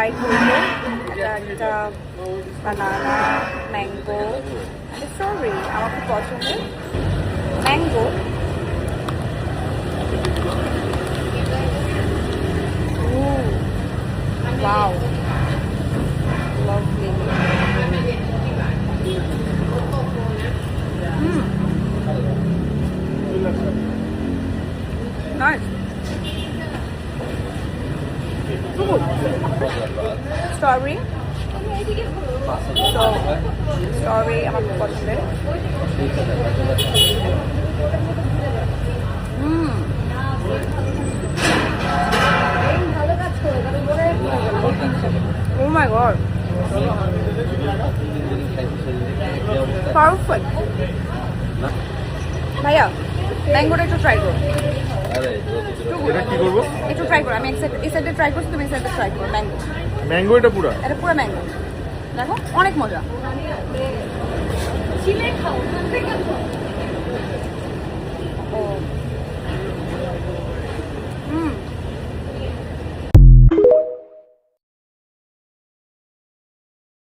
Try করবো। এটা একটা বানানা ম্যাঙ্গো স্ট্রবেরি আমার খুব পছন্দের। Mango wow lovely. Nice. Good. Strawberry. So, strawberry আমার খুব পছন্দের। Oh my god. Perfect. ভাইয়া ম্যাঙ্গোটা একটু ট্রাই করো। এটা কি করবো? একটু ট্রাই করো। আমি এই সাইডে ট্রাই করছি, তুমি এই সাইডে ট্রাই করো। ম্যাঙ্গো ম্যাঙ্গো এটা পুরো ম্যাঙ্গো। দেখো অনেক মজা।